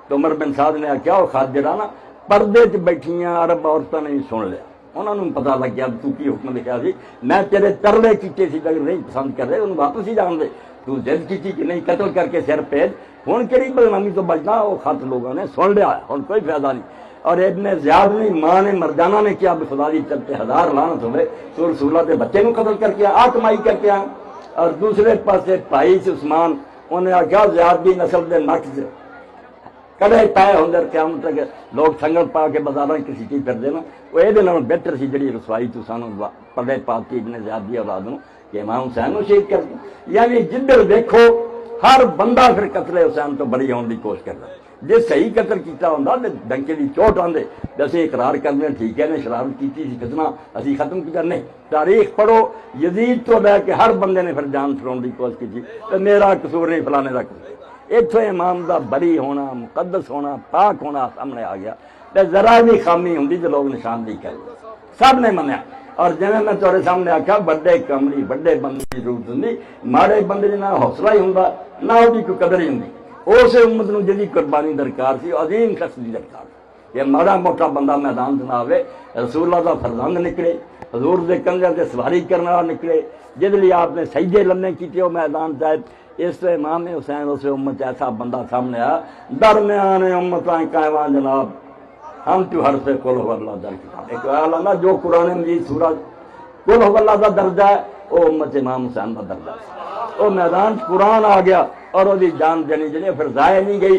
تو عمر بن سعد نے آخیا وہ خط جڑا نا پردے چ بیٹھیاں عرب عورتوں نے سن لیا انہوں نے پتا لگ گیا تو کی حکم لکھا سی میں تیرے ترلے کیتے سی اگر نہیں پسند کر رہے انہوں واپس ہی جان دے تو ضد کی کہ نہیں قتل کر کے سر بھیج ہوں کہڑی بدنامی تو بچنا وہ خط لوگوں نے سن لیا ہوں کوئی فائدہ نہیں اور ابن زیاد نے ماں نے مرجانہ نے کیا خدا دی چلتے ہزار لعنت ہوئے تو رسولہ کے بچے کو قتل کر کے آ کمائی کر کے اور دوسرے پاسے بھائی سے عثمان انہیں آخیا زیاد کی نسل کے نک سے کڑے پائے ہوں قیامت تک لوگ سنگل پا کے بازار کسی چیز پھر دینا وہ یہ بہتر سی جی رسوائی تو سانو پڑے پاتی ابن زیاد کی اولاد کہ امام حسین کو شہید کر دیں یعنی جدھر دیکھو ہر بندہ پھر قتل حسین تو بری ہونے کی کوشش کرتا. جی صحیح قتل کیتا ہوں تو ڈنکے کی چوٹ آدھے اسی اقرار کرنے ٹھیک ہے نے شرارت کی فتنہ اسی ختم کیا. نہیں, تاریخ پڑھو, یزید تو لے کے ہر بندے نے پھر جان چھڑاؤن کی کوشش کی تو میرا قصور نہیں فلانے کا قصور. اتوں امام دا بری ہونا, مقدس ہونا, پاک ہونا سامنے آ گیا. ذرا بھی خامی ہوں تو لوگ نشاندہی کر سب نے منیا. اور جی میں تھوڑے سامنے آخیا بڑے کملی بڑے بندے کی ضرورت ہوں, ماڑے بندے نہ حوصلہ ہی ہوں نہ وہ کوئی قدر ہی ہوں. اس امت نو جی قربانی درکار سی, عظیم شخص کی درکار. یہ ماڑا موٹا بندہ میدان نہ آئے, رسول اللہ کا فرزند نکلے, حضور کے کنجر سے سواری کرنے والا نکلے, جس لیے آپ نے سجدے لمے کیتے وہ میدان چاہے. اس سے امام حسین اس امت ایسا بندہ سامنے آیا, درمیان امت قائمہ جناب ہم تو ہر سے قل هو اللہ درج. ایک اعلیٰ جو قرآن مجید سورج قل هو اللہ کا درجہ ہے وہ امت امام حسین کا درجہ ہے. وہ میدان قرآن آ گیا اور وہ جان جنی جنی پھر ضائع نہیں گئی.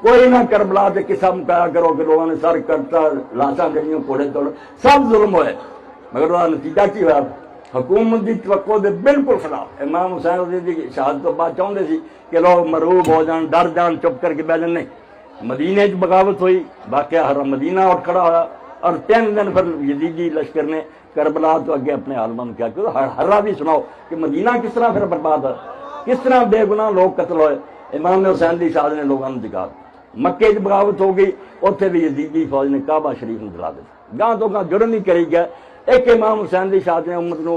کوئی نہ کربلا کے قصہ مکایا کرو کہ لوگوں نے سر کٹتا لاشاں گڑیوں کوڑے توڑ سب ظلم ہوئے, مگر وہ نتیجہ کی ہوا حکومت کی توقع دے بالکل خلاف. امام حسین رضی کی شہادت تو بعد چاہتے سی کہ لوگ مرعوب ہو جان, ڈر جان, چپ کر کے بہ جان. نہیں, مدینے چ بغاوت ہوئی, واقعہ ہر مدینہ اٹھ کھڑا ہوا اور 3 دن پھر یزیدی لشکر نے کربلا تو اگے اپنے عالموں نے کیا کہ ہرا بھی سناؤ کہ مدینہ کس طرح پھر برباد ہے, کس طرح بے گناہ لوگ قتل ہوئے. امام حسین کی شہادت نے لوگوں نے جگا. مکے چ بغاوت ہو گئی, اتنے بھی یزیدی فوج نے کعبہ شریف میں جلا دیا. گاہ تو گاہ جرم ہی کری گیا. ایک امام حسین کی شہادت نے امت کو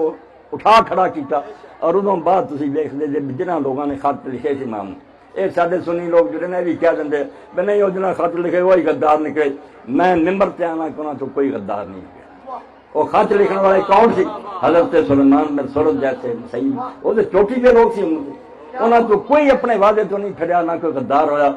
اٹھا کھڑا کیتا. اور ادوں بعد تھی دیکھتے جی جنہ لوگوں نے خط لکھے سی امام, یہ سارے سنی لوگ جڑے نے بھی کہہ دیں بھی نہیں وہ جنہیں خط لکھے وہی غدار نکلے. میں ممبر تے آنا کہ انہوں تو کوئی غدار نہیں نکلے. وہ خط لکھنے والے کون سی؟ حضرت سلیمان بن سرد جیسے سید, وہ چوٹی کے لوگ سی. انہوں تو کوئی اپنے وعدے تو نہیں کھڑیا, نہ کوئی غدار ہویا.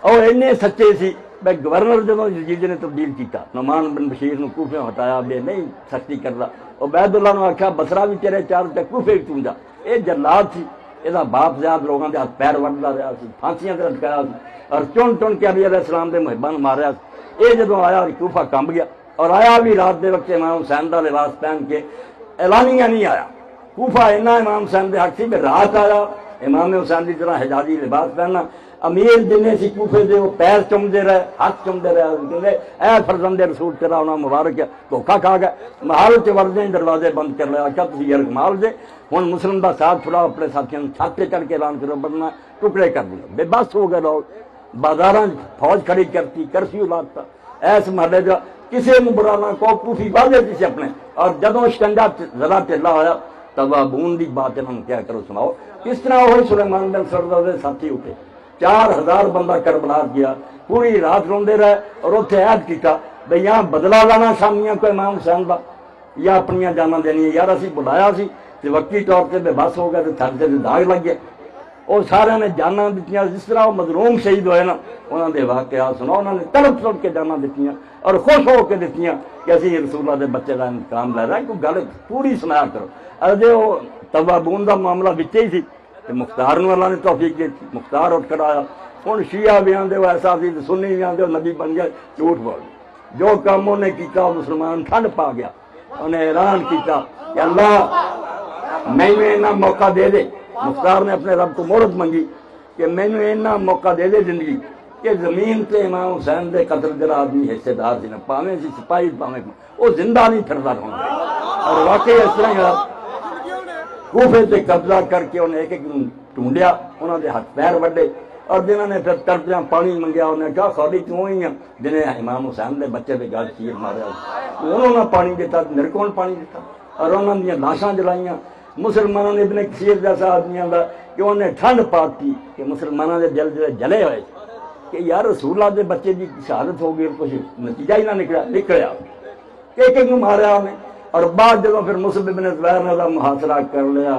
اور اینے سچے سی بھائی گورنر جدوں یزید نے تبدیل کیتا, نعمان بن بشیر نو کوفے ہٹایا بے نہیں سختی کرتا. عبید اللہ نے آخیا بسرا بھی تیرے چار کوفے تو جا. یہ جلاد سی, یہ باپ زیاد لوگوں کے ہاتھ پیر وڈتا رہا سی, پھانسیاں سے لٹکایا سی اور چن چن کے علی علیہ السلام کے محبان ماریا. یہ جدوں آیا کوفہ کمب گیا اور آیا بھی رات دے وقت امام حسین کا لباس پہن کے, اعلانیہ نہیں آیا. کوفہ اینا امام حسین کے حق سی بھی رات آیا امام حسین کی طرح حجازی لباس پہننا. امیر جن سی کوفے دے وہ پیر چمتے رہے, ہاتھ چمتے رہے, اے فرزند رسول تیرا انہوں مبارک ہے. دھوکھا کھا گیا, محل چ وردے دروازے بند کر لیا. کیا تھی یار کمال دے ہوں مسلم کا ساتھ چھڑاؤ, اپنے ساتھیوں چھت پہ چڑھ کے اعلان کرو, بننا ٹکڑے کر دیا. بے بس ہو گئے لوگ, بازار فوج کھڑی کرتی, کرفیو لاتا. ایس محلے جو کسی نے برا نہ کو کوفی باندھے تھی اپنے. اور جدوں شکنجا ذرا ٹھلا ہوا تبابون کی بات انہوں نے کیا کرو سناؤ. کس طرح وہی سلیمان بن سرد کے ساتھی اٹھے, 4000 بندہ کربلا گیا, پوری رات روندے رہے اور اتنے عہد کیتا بھئی یہاں بدلا لانا شامیاں کو امام حسین کا یا اپنی جانا دینی. یار اسی بلایا سی تو وقتی طور سے بے بس ہو گئے تو تھر سے داغ لگ گئے. وہ سارے نے جانا دیتی, جس طرح وہ مظلوم شہید ہوئے نا انہوں نے واقعات سنا. انہوں نے تڑپ تڑپ کے جانا دیتی اور خوش ہو کے دیتی کہ اسی رسول اللہ کے بچے کا انتقام لے رہا ہے. کوئی گل پوری سنایا کرو. اجے وہ توابون کا معاملہ بچے ہی سی, مختار اللہ نے توفیق دی, مختار اٹھ کر آیا. ہوں شیعہ بھی آدھے وہ ایسا سی, سنی بھی آدھے وہ نبی بن گیا. جھوٹ بول, جو کام انہیں کیتا وہ مسلمان ٹھنڈ پا گیا. انہیں اعلان کیتا کہ اللہ مینوں اینا موقع دے دے. مختار نے اپنے رب کو مہلت منگی کہ مینوں اینا موقع دے دے زندگی کہ زمین تے امام حسین دے قتل جڑا آدمی حصے دار سی نا, پاویں سی سپاہی پاویں وہ زندہ نہیں پھردا رہا. اور واقعی اس طرح ہی کوفے سے قبضہ کر کے انہیں ایک ایک ڈھونڈیا, انہوں نے ہاتھ پیر وڈے. اور جنہوں نے پھر تڑپیاں پانی منگیا انہیں کہا خالی کیوں ہی ہیں جنہیں امام حسین نے بچے پہ گل چیر ماریا. انہوں نے پانی دیتا, میرے کو پانی دیتا. اور انہوں نے لاشاں جلائیاں. مسلمانوں نے ابن کثیر جیسا آدمیوں کا کہ انہیں ٹھنڈ پاتی کہ مسلمانوں کے دل جلے ہوئے کہ یار رسول اللہ کے بچے کی شہادت ہو گئی, کچھ نتیجہ ہی نہ نکلیا. ایک ایک ماریا انہیں. اور بعد جب پھر مصعب بن زبیر نے محاصرہ کر لیا,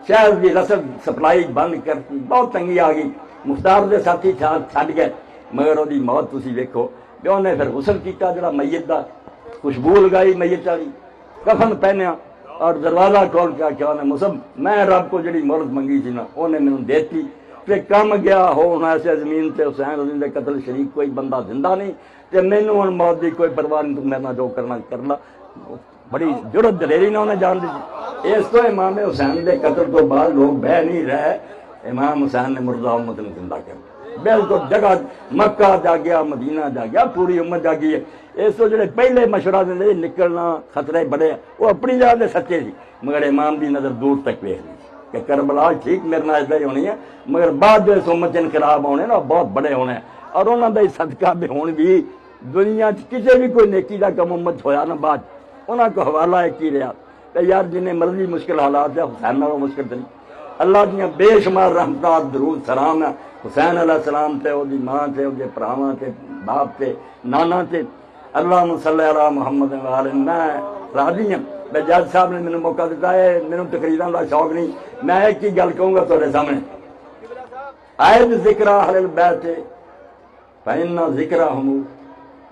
شہر کی رسد سپلائی بند کرتی, بہت تنگی آ گئی. مختار کے ساتھی چھڈ گئے, مگر وہی موت تھی ویکو بھی انہیں پھر غسل کیتا جڑا میت کا, خوشبو لگائی میت والی, کفن پہنیا اور دروازہ کھول کے آخیا انہیں مصعب میں رب کو جڑی مہلت منگی سی نا انہیں مینوں دیتی. پھر کم گیا ہونا ایسے زمین تے حسین رضی کے قتل شریک کوئی بندہ زندہ نہیں, تے مینوں ہن موت کی کوئی پرواہ نہیں, تو میرا جو کرنا کرنا. بڑی جرت دلیری نے انہیں جان دی. اس تو امام حسین کے قتل تو بعد لوگ بہ نہیں رہے امام حسین نے مردہ امت نے زندہ کر بالکل جگہ مکہ جا گیا مدینہ جا گیا پوری امت جا گئی ہے اس تو جڑے پہلے مشورہ دے نکلنا خطرے بڑے وہ اپنی جگہ دے سچے سی مگر امام دی نظر دور تک ویکھ لی کہ کربلا ٹھیک میرے نال ادھر ہی ہونی ہے مگر بعد جو اس امت انقلاب ہونے نا بہت بڑے ہونے اور انہوں دا صدقہ بھی ہون بھی دنیا کسی بھی کوئی نیکی دا کم امت ہویا نا بعد انہوں کو حوالہ ایک ہی رہا کہ یار جنہیں مرضی مشکل حالات ہے حسین نالوں مشکل نہیں اللہ دیاں بے شمار رحمتات درود سلام ہے حسین علیہ السلام تے وہ دی ماں تے وہ دے پراواں تے باپ تے نانا تے اللہم صلی علی محمد وآلہ میں راضی ہوں میں جج صاحب نے مجھے موقع دیتا ہے میرے تقریراں کا شوق نہیں میں ایک ہی گل کہوں گا تھوڑے سامنے آئے ذکر اہل البیت فإن ذکرہم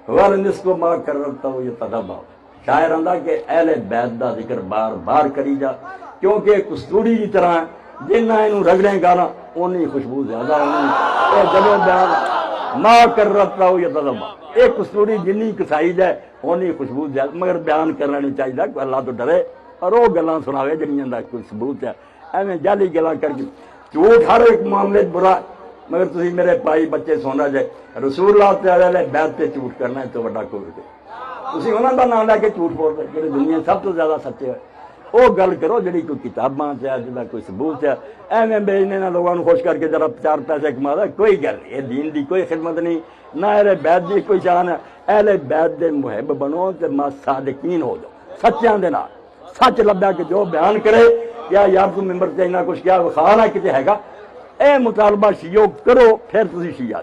والنسک ما کررتہ یتدبر شاعر آندا کہ اہل بیت دا ذکر بار بار کری جا کیونکہ کستوری کی طرح جنہ اینو رگڑیں گانا اونی خوشبو زیادہ ہونی اے جدوں بیان ما کررتہ یتدبر ایک کستوری جنی کسائی جائے اونی خوشبو زیادہ مگر بیان کرنا نہیں چاہیے کہ اللہ تو ڈرے اور وہ گلاں سناوے جنیاں دا کوئی ثبوت ہے ایویں جعلی گلاں کر کے جھوٹ ہر ایک معاملے برا مگر تسی میرے پائی بچے سونا جائے رسول اللہ تعالی بیت تے جھوٹ کرنا ہے تو بڑا کوئی تسی انہاں دا نام لے کے جھوٹ بول رہے جڑے دنیا سب تو زیادہ سچے ہوئے وہ گل کرو جڑی کوئی کتاباں سے ہے جہاں کوئی ثبوت ہے ایویں بیچنے نہ لوگوں خوش کر کے ذرا 4 پیسے کما دا کوئی گل نہیں یہ دین دی کوئی خدمت نہیں نہ اہل بیت دی کوئی شان ہے اہل بیت دے محب بنو تے صادقین ہو جاؤ سچیاں دے نال سچ لبیا کہ جو بیان کرے یا یار تو ممبر تے انہاں کچھ کیا خانا کتے ہے گا اے مطالبہ شیعو کرو پھر تسی شیعہ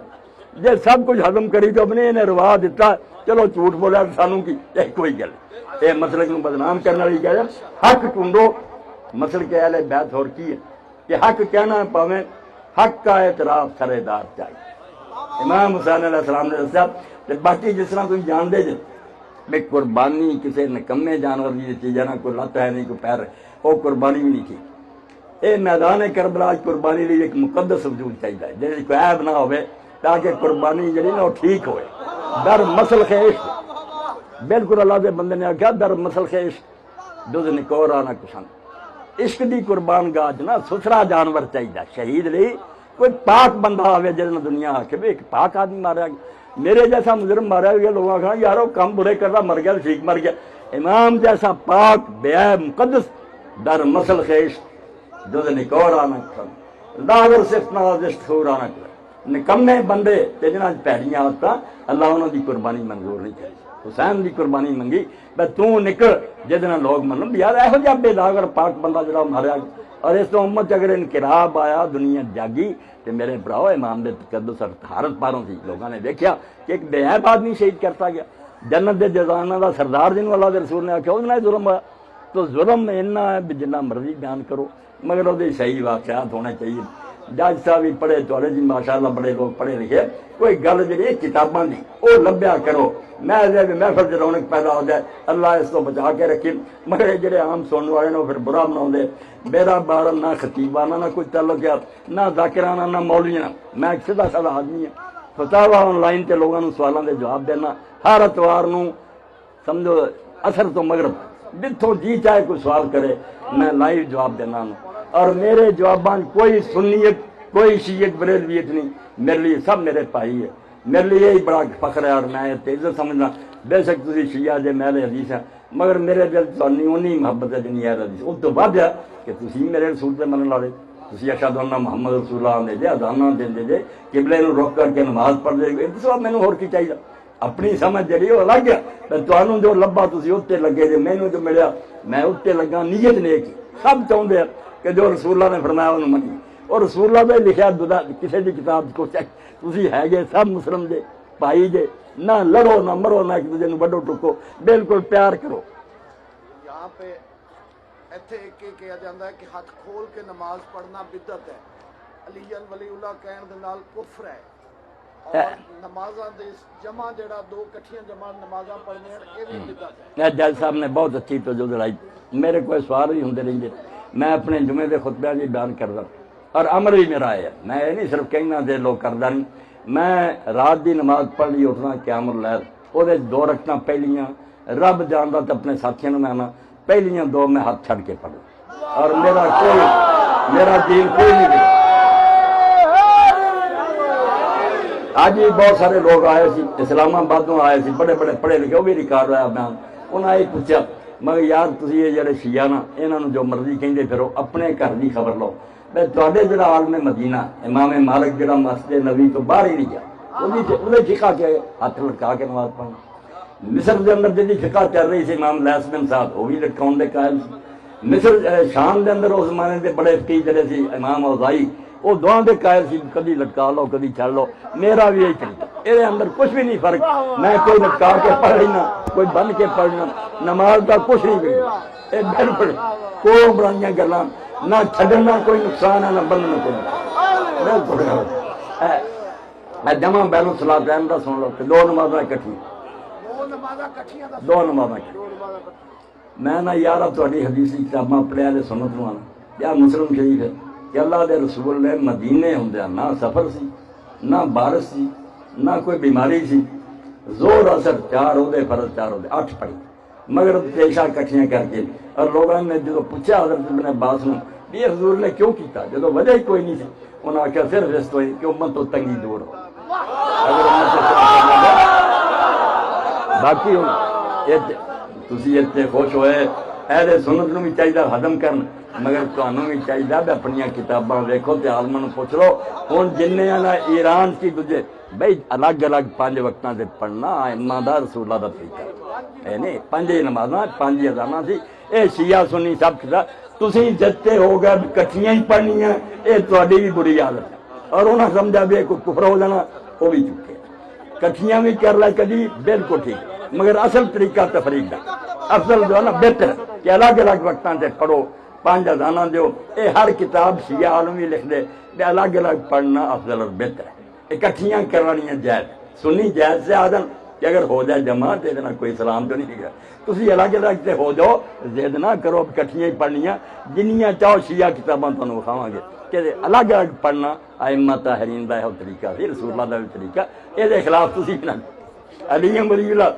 جے سب کچھ ہضم کری جو اپنے نے روا دیتا چلو جھوٹ بولیا سانوں کی یہ کوئی گل اے مسلک نو بدنام کرنے والی کہہ حق ٹونڈو مسلک اہل بیت اور کی ہے کہ حق کہنا ہے پاویں حق کا اعتراف سرے دار چاہیے امام حسین علیہ السلام نے دسیا کہ باقی جس طرح تم جان دے جے میں قربانی کسی نکمے جانور کی چیز ہے نا کوئی لت ہے نہیں کوئی پیر ہے وہ قربانی بھی نہیں تھی اے میدان کربلا قربانی لیے ایک مقدس وجود چاہیے جی کوئی عیب نہ ہوئے تاکہ قربانی جڑی نا وہ ٹھیک ہوئے در مسل خیش بالکل اللہ دے بندے نے آخیا در مسل خیش دز نکور آنا کسان عشق دی قربان گاہ نا ستھرا جانور چاہیے شہید لی کوئی پاک بندہ آوے جس دنیا آ کے ایک پاک آدمی مارا گیا میرے جیسا مجرم مارا گیا لوگوں کہا یارو کم برے کرتا مر گیا ٹھیک مر گیا امام جیسا پاک بے مقدس در مسل خیش دز نکور آنا کسان داغر صرف نازشت خور آنا کسان نکمے بندے تے جنہاں پیڑیاں آتا اللہ انہوں دی قربانی منظور نہیں کری حسین دی قربانی منگی بے تو نکل جدنا لوگ منم یار ایہو جا بے داغر پاک بندہ جڑا ماریا اور اس تو امت اگر انقلاب آیا دنیا جاگی تے میرے بھراؤ امام دے تقدس اور طہارت پاروں سی لوگوں نے دیکھیا کہ ایک بے عیب آدمی شہید کرتا گیا جنت دے جزانہ دا سردار جنوں اللہ دے رسول نے آکھیا اس نے ظلم ہوا تو ظلم اتنا ہے بھی جنہ مرضی بیان کرو مگر وہ صحیح واقعات ہونے چاہیے جج صاحب بھی پڑھے تھوڑے جی ماشاءاللہ بڑے لوگ پڑھے لکھے کوئی گل جی کتاباں دی وہ لبیا کرو محفل سے رونق پیدا ہو جائے اللہ اس کو بچا کے رکھے مگر جڑے عام سننے والے نے پھر برا بنا میرا بار نہ خطیبانہ نہ کوئی تعلق نہ ذاکرانہ نہ مولویانہ میں ایک سیدھا سادہ آدمی ہوں فتاوا آن لائن تے لوگوں سوالوں دے جواب دینا ہر اتوار نو سمجھو اثر تو مغرب جتوں جی چاہے کوئی سوال کرے میں لائیو جواب دینا اور میرے جواباں کوئی سنیت کوئی شیعت بریلویت نہیں میرے لیے سب میرے بھائی ہے میرے لیے یہی بڑا فخر ہے اور میں عزت سمجھنا بے شک تسی شیعہ جے میں حدیث ہے مگر میرے دل تانی اونی محبت ہے جنی اہل حدیث اس تو بعد ہے کہ تسی میرے رسول تے منن والے تسی اشہد ان محمد رسول اللہ دے جے اذاناں دے جے قبلے نو رخ کر کے نماز پڑھ دے اس وقت مینوں ہور کی چاہیے اپنی سمجھ جڑی وہ الگ ہے تے تانوں جو لبا تسی اوتے لگے جے مینوں جو ملیا میں اوتے لگا نیت نیک سب چاہندے ہیں کہ جو رسول اللہ نے فرمایا انہوں منی اور رسول اللہ نے لکھا کسی بھی کتاب کو تسی ہے گے سب مسلم دے بھائی جے نہ لڑو نہ مرو نہ ایک دوسرے کو وڈو ٹکو بالکل پیار کرو یہاں پہ ایتھے ایک کہا جاتا ہے کہ ہاتھ کھول کے نماز پڑھنا بدعت ہے علی ولی اللہ کہن دے نال کفر ہے اور نمازاں دے جمع جڑا دو کٹھیاں جمع نمازاں پڑھنے اے بھی بدعت ہے جج صاحب نے بہت اچھی توجہ دلائی میرے کوئی سوال ہی ہوندے رہندے میں اپنے جمعے دے خطبے جی بیان کردا اور امر بھی میرا ہے میں یہ نہیں صرف کہنا دے لوگ کردا نہیں میں رات دی نماز پڑھ لی اٹھنا قیام اللیل وہ 2 رکعتاں پہلیاں رب جاندا تے اپنے ساتھیاں میں آنا پہلیاں 2 میں ہاتھ چھڑ کے پڑھوں اور میرا دین کوئی نہیں آج بھی بہت سارے لوگ آئے سی اسلام آبادوں آئے سی بڑے بڑے پڑھے لکھے وہ بھی ریکارڈ ہوا بیان انہاں یہ پوچھا مگر یار تسی یہ جڑے شیعہ نا انہاں نوں جو مرضی کہندے پھرو اپنے گھر دی خبر لو میں تواڈے جڑا عالم مدینہ امام مالک جڑا مسجد نبی تو باہر ہی نہیں گیا انہیں فقہ کے ہاتھ لٹکا کے نماز پڑھنا مصر کے اندر جی فقہ چل رہی سی امام لیث بن سعد وہ بھی لٹکاؤن دے قائل سی مصر شام دے اندر اس زمانے دے بڑے فقی جڑے سی امام اوزائی وہ دعا دے قائل سی کدی لٹکا لو کدی چھڑ لو میرا بھی یہی طریقہ یہ اندر کچھ بھی نہیں فرق میں کوئی لٹکا کے پڑھ لینا کوئی بن کے پڑھنا نماز کا کچھ نہیں بگڑا یہ بالکل کوئی برائیاں گلاں نہ چھڈنا کوئی نقصان ہے نہ بننا کوئی بالکل میں جمع بین الصلاۃ ٹائم کا سن لو کہ دو نمازاں اکٹھی دو نمازاں میں نہ یار تھوڑی حدیثی کتاباں پڑھیا دے سنت نو آنا یا مسلم شریف ہے کہ اللہ دے رسول نے مدینے ہوندیا نہ سفر سی نہ بارش سی نہ کوئی بیماری سی زور اثر 4 ہو دے فرض 4 ہو دے 8 پڑھی مگر پیشہ کٹھیاں کر کے اور لوگوں نے جو پوچھا حضرت ابن عباس نے یہ حضور نے کیوں کیتا جب وجہ ہی کوئی نہیں سی انہوں نے آخیا صرف اس تو ہی کہ امت تو تنگی دور ہو اگر امت باقی تسی اتنے خوش ہوئے اہل سنت نو بھی چاہیے ہضم کرن مگر تمہیں بھی چاہیے بھی اپنی کتاباں دیکھو تے عالماں نوں پوچھ لو ہن جننے نا ایران کی دجے بھائی الگ الگ 5 وقتاں تے پڑھنا ائمہ دا رسول اللہ دا طریقہ اے نہیں 5 نمازاں 5 اذاناں سی اے شیعہ سنی سب کتا تسی جتے ہو گئے کٹھیاں ہی پڑھنیاں اے تہاڈی بھی بری عادت ہے اور انہاں سمجھا بھی کوئی کفر ہو جانا وہ بھی چکے کٹھیاں بھی کر لے کدی بالکل ٹھیک مگر اصل طریقہ تفریق دا افضل جو ہے نا بہتر کہ الگ الگ وقتاں تے پڑھو 5 اذاناں دیو اے ہر کتاب شیعہ عالمی لکھ دے کہ الگ الگ پڑھنا افضل اور بہتر ہے اکٹھیاں کرانیاں جائز سنی جائز سے آدم کہ اگر ہو جائے جمع تو یہ کوئی اسلام تو نہیں گیا تسی الگ الگ سے ہو جاؤ زد نہ کرو کٹھیاں ہی پڑھنیاں جنیاں چاہو شیعہ کتاباں تمہیں وکھاواں گے کہ الگ الگ پڑھنا ائمہ طاہرین دا یہ طریقہ سی رسول اللہ دا بھی طریقہ یہ خلاف تسی نہ علی ولی اللہ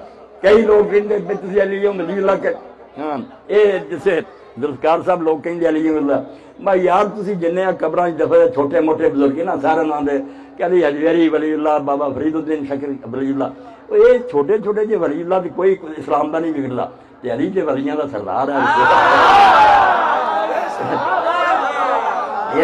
کئی لوگ کہندے کہ تسی علی ولی اللہ کہ ہاں یہ جسے ذوالفقار صاحب لوگ کہیں علی اللہ بھائی یار تسی جنہیں قبراں دفعہ چھوٹے موٹے بزرگ نا سارے نام دے کہ علی حجویری ولی اللہ بابا فرید الدین شکری ولی اللہ یہ چھوٹے چھوٹے جی ولی اللہ دی کوئی اسلام دا نہیں بگڑتا تے علی دے ولیاں دا سردار ہے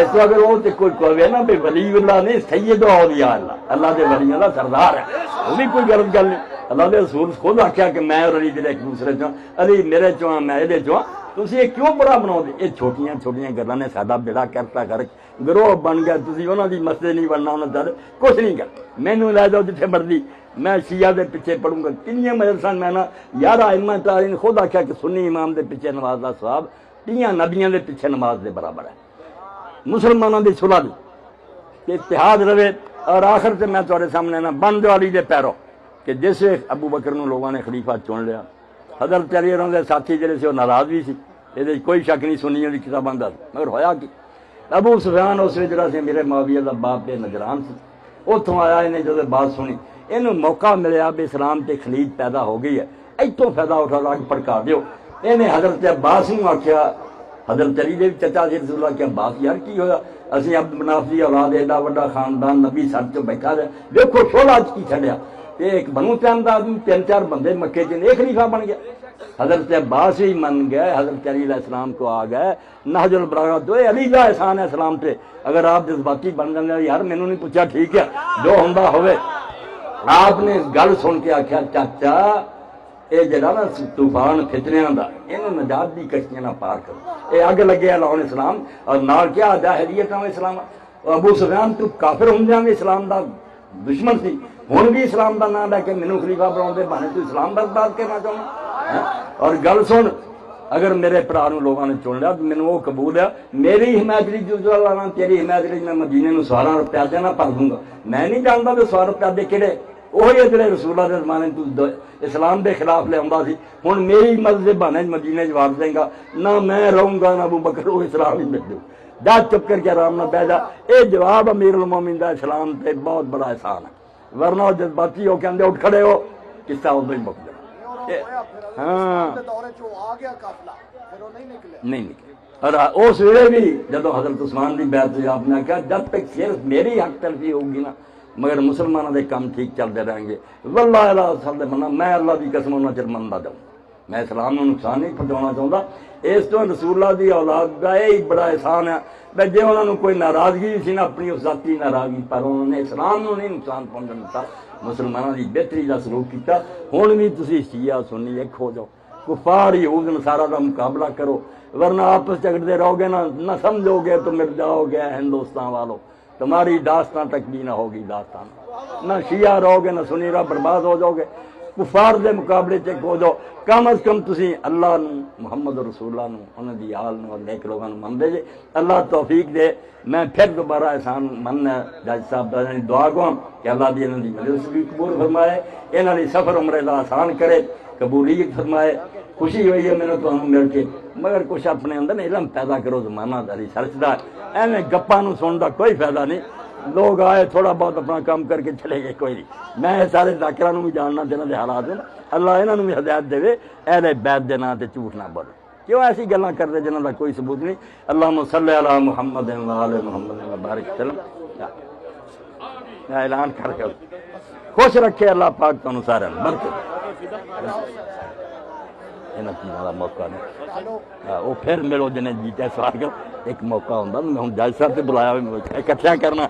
اس اگر وہ تے کوئی کوے نا بھائی ولی اللہ نہیں سید اولیاء اللہ اللہ دے ولیاں دا سردار ہے وہ بھی کوئی غلط گل نہیں اللہ دے رسول خود آخیا کہ میں اور علی جڑے ایک دوسرے چوں علی میرے چوں میں یہ چوں تسی یہ کیوں بڑا بناؤ یہ چھوٹیاں چھوٹیاں گلاں نے ساڈا بیڑا کرتا کر گروہ بن گیا تسی انہاں دی مسجد نہیں بننا انہاں چاہتے کچھ نہیں کر مینوں لے جاؤ جتھے مرضی میں شیعہ دے پیچھے پڑھوں گا کنیاں مدرساں میں نا 11 ائمہ طاہرین خود آخیا کہ سنی امام دے پیچھے نماز دا ثواب 30 نبیاں دے پیچھے نماز دے برابر ہے مسلمانوں دی صلح دی کہ اتحاد رہے اور آخر سے میں تہاڈے سامنے نا بن جو علی دے پیرو کہ جیسے ابو بکر نو لوگوں نے خلیفہ چن لیا حضرت علی رضی دے ساتھی جڑے سے وہ ناراض بھی سی یہ کوئی شک نہیں سنیاں دی کتاباں دا مگر ہویا کہ ابو سفیان اس ویلے جڑا سی میرے معاویہ دا باپ دے نجران سی اتوں آیا انہیں جب بات سنی انہوں موقع ملیا بھی اسلام تے خلیج پیدا ہو گئی ہے اتوں فائدہ اٹھا لا کے پڑکا دیو انہیں حضرت عباس نو آخیا حضرت علی دے چچا جی رسول اللہ کے عباس یار کی ہویا اسی عبد مناف دی اولاد ایڈا وڈا خاندان نبی سر چ بیٹھا رہا دیکھو شعلہ کی چھڈیا ایک بنو تیم دا آدمی 3-4 بندے مکے چ ایک خلیفہ بن گیا حضرت عباس ہی من گئے حضرت علی علیہ السلام کو آ گئے نہج البلاغہ تو علی کا احسان ہے اسلام پہ اگر آپ جذباتی بن جاتے یار مینوں نہیں پوچھا ٹھیک ہے جو ہوندا ہوئے آپ نے گل سن کے آخیا چاچا یہ جڑا نا طوفان فتنیاں دا انہوں نجات دی کشتیاں نہ پار کرو یہ اگ لگے لاؤن اسلام اور نال کیا جاہلیت میں اسلام ابو سفیان تو کافر ہوندیاں بھی اسلام دا دشمن سی ہن بھی اسلام دا نام لے کے مینوں خلیفہ بناؤ دے بہانے تو اسلام برباد کرنا چاہنا اور گل سن اگر میرے بھرا نو لوگوں نے چن لیا تو مینوں وہ قبول ہے میری حمایت لی جو لانا تیری حمایت لی میں مدینے نو 100 روپیہ دے نہ بھر دوں گا میں نہیں جانتا کہ 100 روپیہ دے کہڑے وہی جڑے رسول اللہ دے زمانے تو اسلام دے خلاف لے آਉਂدا سی ہن میری مدد دے بہانے مدینے چ وار دیں گا نہ میں رہوں گا نہ ابو بکر وہ اسلام ہی مل دوں جا چپ کر کے آرام نہ بیٹھ جا اے جواب امیر المومنین دا اسلام تے بہت بڑا احسان ہے ورنہ وہ جذباتی ہو کے اندے اٹھ کھڑے ہو قصہ ادو ہی مک جائے ہاں نہیں نکلے اور اس ویلے بھی جب حضرت عثمان کی بیعت ہوئی آپ نے کہا جب تک صرف میری حق تلفی ہوگی نا مگر مسلمانوں دے کام ٹھیک چلتے رہیں گے واللہ الا سب منا میں اللہ دی قسم انہاں چر مندا جاؤں میں اسلام نوں نقصان نہیں پہنچانا چاہتا اس تو رسول اللہ دی اولاد کا یہ بڑا احسان ہے بھائی جی انہوں نے کوئی ناراضگی سی نا اپنی اس ذاتی ناراضگی پر انہوں نے اسلام نوں نہیں نقصان پہنچن دیتا مسلمانوں دی بہتری دا سلوک کیتا ہن بھی تسی شیعہ سنی ایک ہو جاؤ کفار یہود نصارہ دا مقابلہ کرو ورنہ آپس جھگڑتے رہو گے نہ سمجھو گے تو مر جاؤ گے ہندوستان والوں تمہاری داستان تک بھی نہ ہوگی داستان نہ شیعہ رہو گے نہ سنی رہو برباد ہو جاؤ گے کفار دے مقابلے چ ہو جاؤ کم از کم تسی اللہ نو محمد رسول اللہ نو انہاں دی آل نو اور نیک لوگاں نو مندے جے اللہ توفیق دے میں پھر دوبارہ احسان مننا جج صاحب دا دعا گواں کہ اللہ دی انہاں دی مجلس بھی قبول فرمائے انہاں دی سفر عمرے دا آسان کرے قبولیت فرمائے خوشی ہوئی ہے میرے تو مل کے مگر کچھ اپنے اندر علم پیدا کرو زمانہ دا ریسرچ دا ایویں گپاں نو سن دا کوئی فائدہ نہیں لوگ آئے تھوڑا بہت اپنا کام کر کے چلے گئے کوئی نہیں میں سارے ذاکراں نو بھی جاننا جنہاں دے حالات ہیں اللہ انہاں نو بھی ہدایت دے اہل بیت دے نام تے جھوٹ نہ بولو کیوں ایسی گلاں کرتے جنہاں دا کوئی ثبوت نہیں اللہم صلی علی محمد و آل محمد و بارک وسلم اعلان کر کے خوش رکھے اللہ پاک تانوں سارے برکت انہاں چیزاں دا موقع نہیں وہ پھر ملو جنہیں جیتے سوال کر ایک موقع ہوندا میں ہن جج صاحب تے بلایا ہوئے اکٹھا کرنا